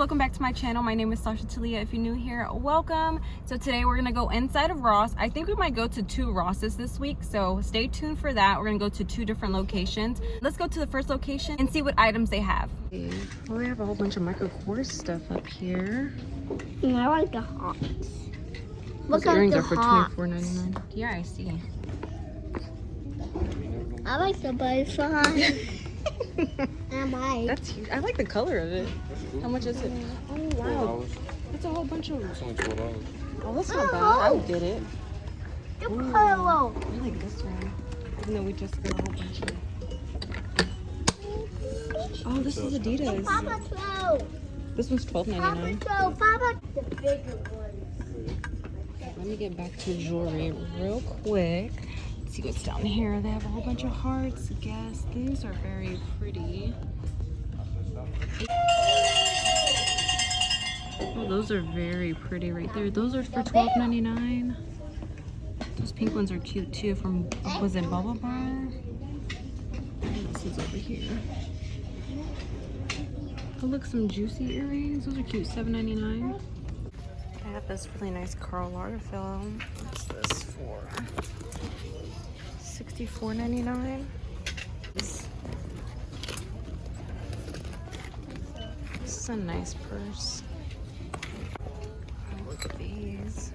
welcome back to my channel. My name is Sasha Talia. If you're new here, welcome. So today we're gonna go inside of Ross. I think we might go to 2 Rosses this week, so stay tuned for that. We're gonna go to 2 different locations. Let's go to the first location and see what items they have. Well, they have a whole bunch of Michael Kors stuff up here. And I like the Hawks. Those earrings are for $24.99. Yeah, I see. I like the butterfly. That's huge. I like the color of it. How much is it? Oh wow, that's a whole bunch of. It's only $12. Oh, that's not bad. I would get it. Ooh. I like this one. Even though we just got a whole bunch of. Oh, this is Adidas. Papa throw. This one's $12.99. Papa throw. Papa the bigger one. Let me get back to jewelry real quick. Let's see what's down here. They have a whole bunch of hearts. Guess these are very pretty. Oh, those are very pretty right there. Those are for $12.99. Those pink ones are cute too. From, was it Bubble Bar? This is over here. Oh, look, some juicy earrings. Those are cute. $7.99. I have this really nice Karl Lagerfeld. What's this for? $64.99. This is a nice purse. Oh, look at these.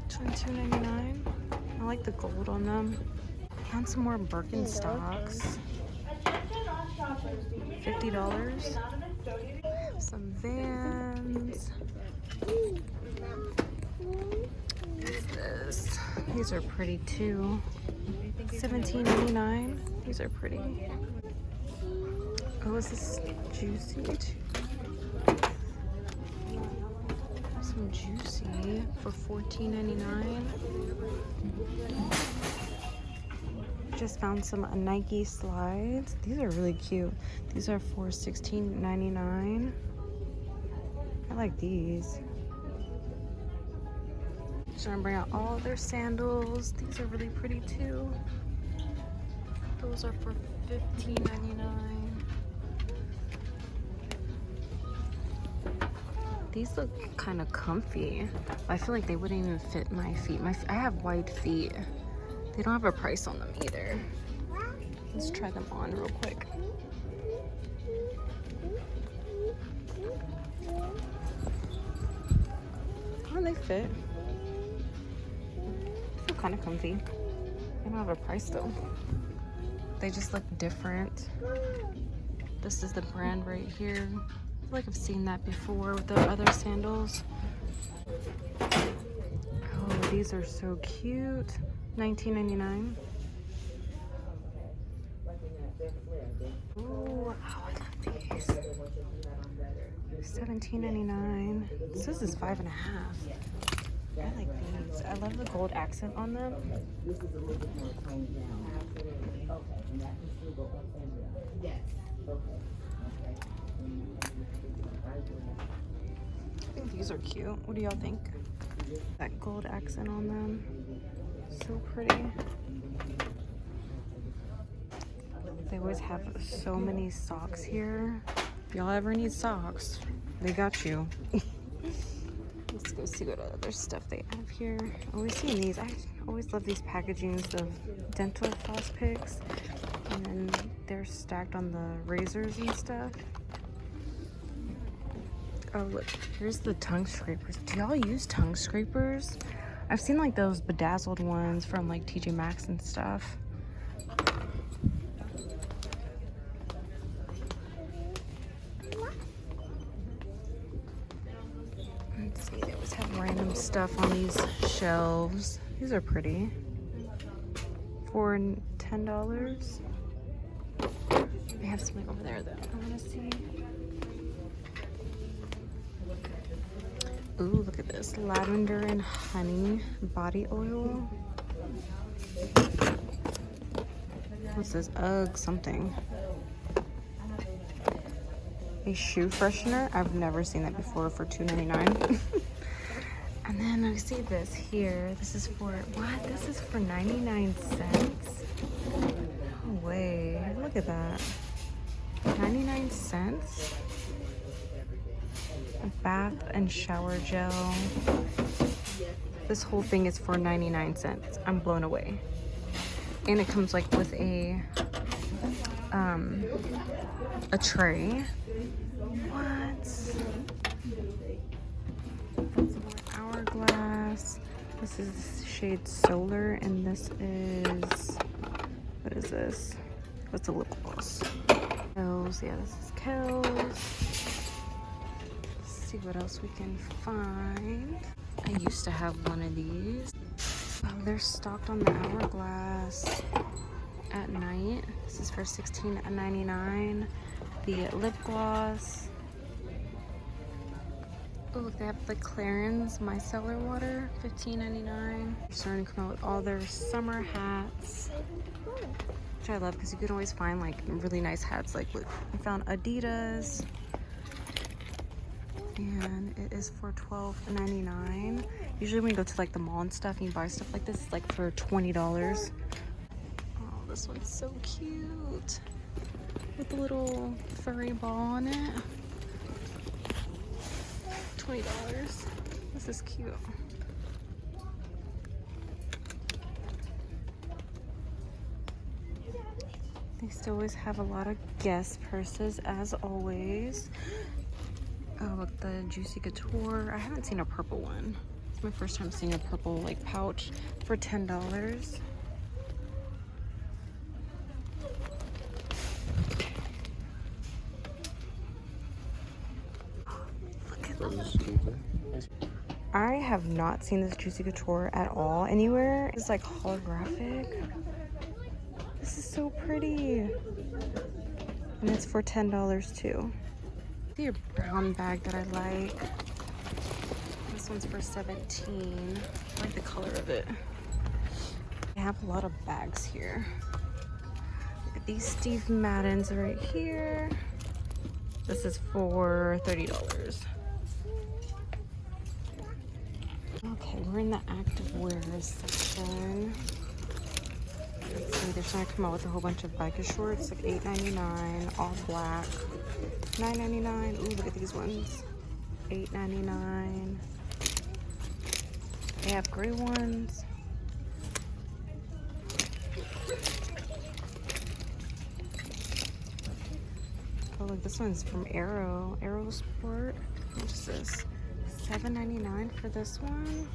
$22.99. I like the gold on them. Found some more Birkenstocks. $50. Some Vans. What's this? These are pretty too. $17.99. These are pretty. Oh, is this juicy too? Some juicy for $14.99. Just found some Nike slides. These are really cute. These are for $16.99. I like these. Trying to bring out all their sandals. These are really pretty too. Those are for $15.99. These look kind of comfy. I feel like they wouldn't even fit my feet. I have white feet. They don't have a price on them either. Let's try them on real quick. Oh, they fit. They feel kind of comfy. They don't have a price though. They just look different. This is the brand right here. I feel like I've seen that before with the other sandals. Oh, these are so cute. $19.99. Ooh, I love these. $17.99. This is 5.5. I like these. I love the gold accent on them. I think these are cute. What do y'all think? That gold accent on them. So pretty. They always have so many socks here. If y'all ever need socks, they got you. Let's go see what other stuff they have here. I always see these. I always love these packagings of dental floss picks. And then they're stacked on the razors and stuff. Oh look, here's the tongue scrapers. Do y'all use tongue scrapers? I've seen like those bedazzled ones from like TJ Maxx and stuff. Let's see, they always have random stuff on these shelves. These are pretty. For $10. They have something over there that I want to see. Ooh, look at this. Lavender and honey body oil. What's this? Ugh, something. A shoe freshener. I've never seen that before for $2.99. And then I see this here. This is for, what? This is for 99 cents? No way. Look at that. 99 cents. A bath and shower gel. This whole thing is for 99 cents. I'm blown away. And it comes like with a tray. What? That's more Hourglass. This is shade Solar, and this is, what is this? What's a lip gloss? Kiehl's, yeah, this is Kiehl's. Let's see what else we can find. I used to have one of these. Oh, they're stocked on the Hourglass at night. This is for $16.99. The lip gloss. Oh, look, they have the Clarins Micellar Water, $15.99. They're starting to come out with all their summer hats, which I love because you can always find like really nice hats. Like, look, I found Adidas, and it is for $12.99. Usually when you go to like the mall and stuff and you buy stuff like this, it's like for $20. Oh, this one's so cute with a little furry ball on it. $20. This is cute. They still always have a lot of Guess purses as always. Oh, look, the Juicy Couture. I haven't seen a purple one. It's my first time seeing a purple like pouch for $10. I have not seen this Juicy Couture at all anywhere. It's like holographic. This is so pretty. And it's for $10 too. I see a brown bag that I like. This one's for $17. I like the color of it. They have a lot of bags here. Look at these Steve Maddens right here. This is for $30. Okay, we're in the activewear section. Let's see, they're trying to come out with a whole bunch of biker shorts, like $8.99, all black. $9.99. Ooh, look at these ones. $8.99. They have gray ones. Oh, look, this one's from Aero Sport. What is this? $7.99 for this one.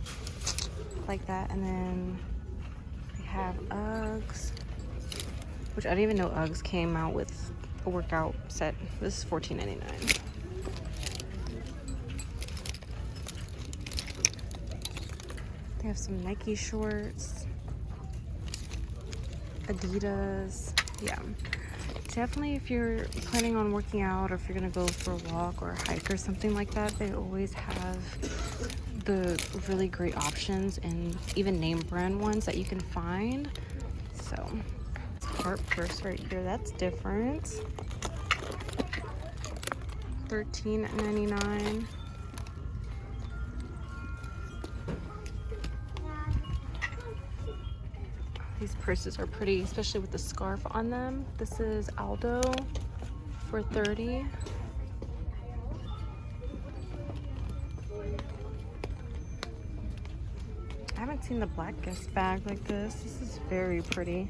Like that. And then they have Uggs, which I didn't even know Uggs came out with a workout set. This is $14.99. They have some Nike shorts, Adidas. Yeah, definitely if you're planning on working out, or if you're gonna go for a walk or a hike or something like that, they always have the really great options, and even name brand ones that you can find. So heart purse right here, that's different. $13.99. These purses are pretty, especially with the scarf on them. This is Aldo for $30. I haven't seen the black Guess bag like this. This is very pretty.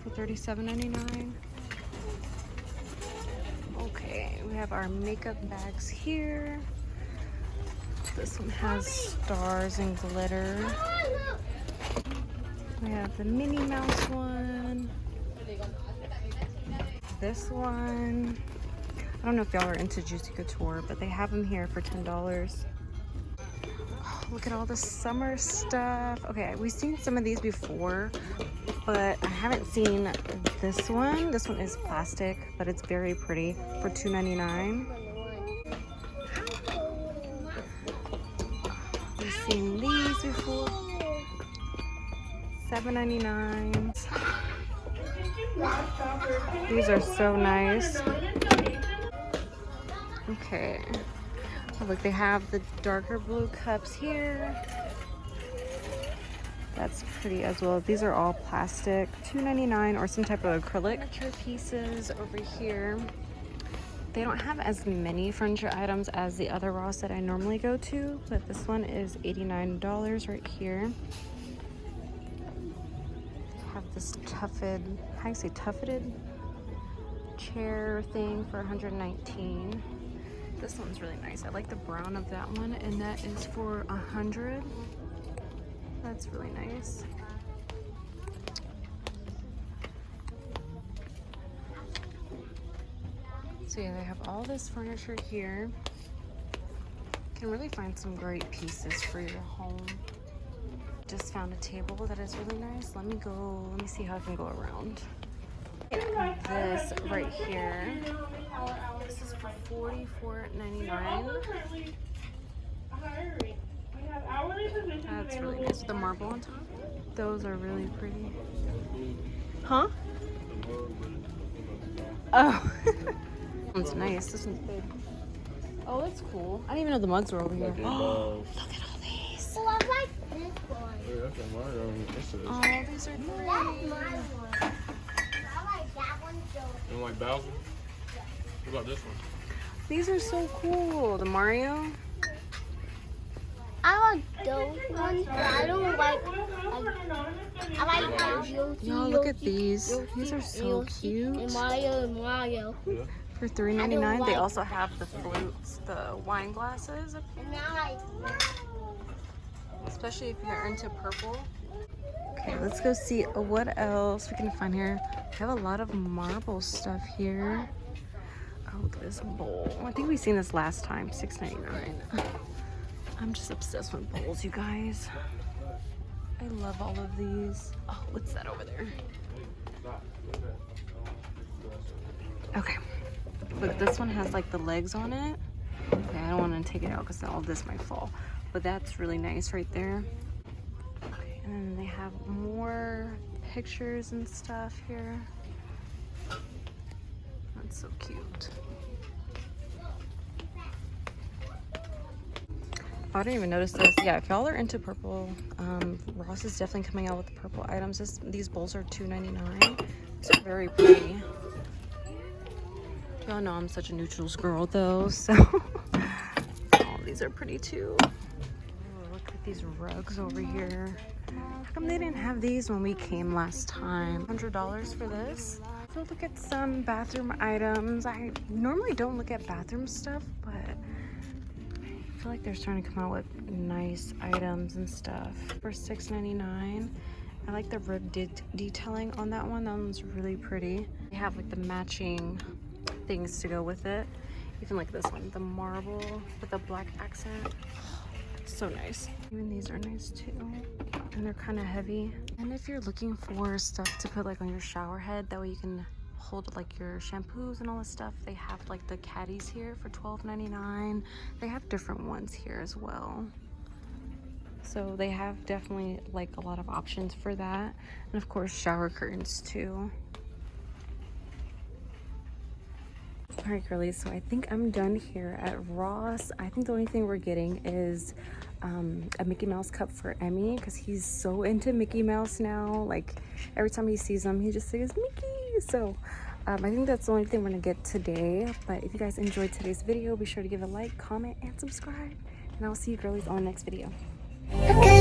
For $37.99. Okay, we have our makeup bags here. This one has stars and glitter. We have the Minnie Mouse one. This one. I don't know if y'all are into Juicy Couture, but they have them here for $10. Oh, look at all the summer stuff. Okay, we've seen some of these before, but I haven't seen this one. This one is plastic, but it's very pretty for $2.99. We've seen these before. $7.99. These are so nice. Okay. Oh, look, they have the darker blue cups here. That's pretty as well. These are all plastic, $2.99, or some type of acrylic. Furniture pieces over here. They don't have as many furniture items as the other Ross that I normally go to, but this one is $89 right here. They have this tufted, how do you say tufted chair thing for $119. This one's really nice. I like the brown of that one, and that is for $100. That's really nice. So yeah, they have all this furniture here. You can really find some great pieces for your home. Just found a table that is really nice. Let me see how I can go around. This right here. This is for $44.99. That's really nice with the marble on top. Those are really pretty. Huh? Oh. This one's nice. This one's big. Oh, that's cool. I didn't even know the mugs were over here. Oh, look at all these. Oh, I like this one. Yeah, that's my Oh, these are That's great. my one. I like that one too. You don't like Bowser? What about this one? These are so cool. The Mario. I like those ones, but I don't like I like those. Y'all, look at these. These are so cute. And Mario. Yeah. For $3.99. They also have the flutes, the wine glasses, And I like especially if you're into purple. Okay, let's go see what else we can find here. We have a lot of marble stuff here. Oh, look at this bowl. I think we've seen this last time, $6.99. I'm just obsessed with bowls, you guys. I love all of these. Oh, what's that over there? Okay. Look, this one has like the legs on it. Okay, I don't want to take it out because all this might fall. But that's really nice right there. Okay, and then they have more pictures and stuff here. That's so cute. I didn't even notice this. Yeah, if y'all are into purple, Ross is definitely coming out with the purple items. These bowls are $2.99. It's very pretty. Y'all know I'm such a neutrals girl though, so oh, these are pretty too. Oh, look at these rugs over here. How come they didn't have these when we came last time? $100 for this. So look at some bathroom items. I normally don't look at bathroom stuff, but I feel like they're starting to come out with nice items and stuff for $6.99. I like the rib detailing on that one. That one's really pretty. They have like the matching things to go with it. Even like this one, the marble with the black accent. So nice. Even these are nice too. And they're kind of heavy. And if you're looking for stuff to put like on your shower head, that way you can hold like your shampoos and all this stuff, they have like the caddies here for $12.99. They have different ones here as well. So they have definitely like a lot of options for that. And of course shower curtains too. All right, girlies, so I think I'm done here at Ross. I think the only thing we're getting is a Mickey Mouse cup for Emmy because he's so into Mickey Mouse now. Like every time he sees him, he just says Mickey. So I think that's the only thing we're gonna get today. But if you guys enjoyed today's video, be sure to give a like, comment, and subscribe. And I'll see you girlies on the next video. Okay.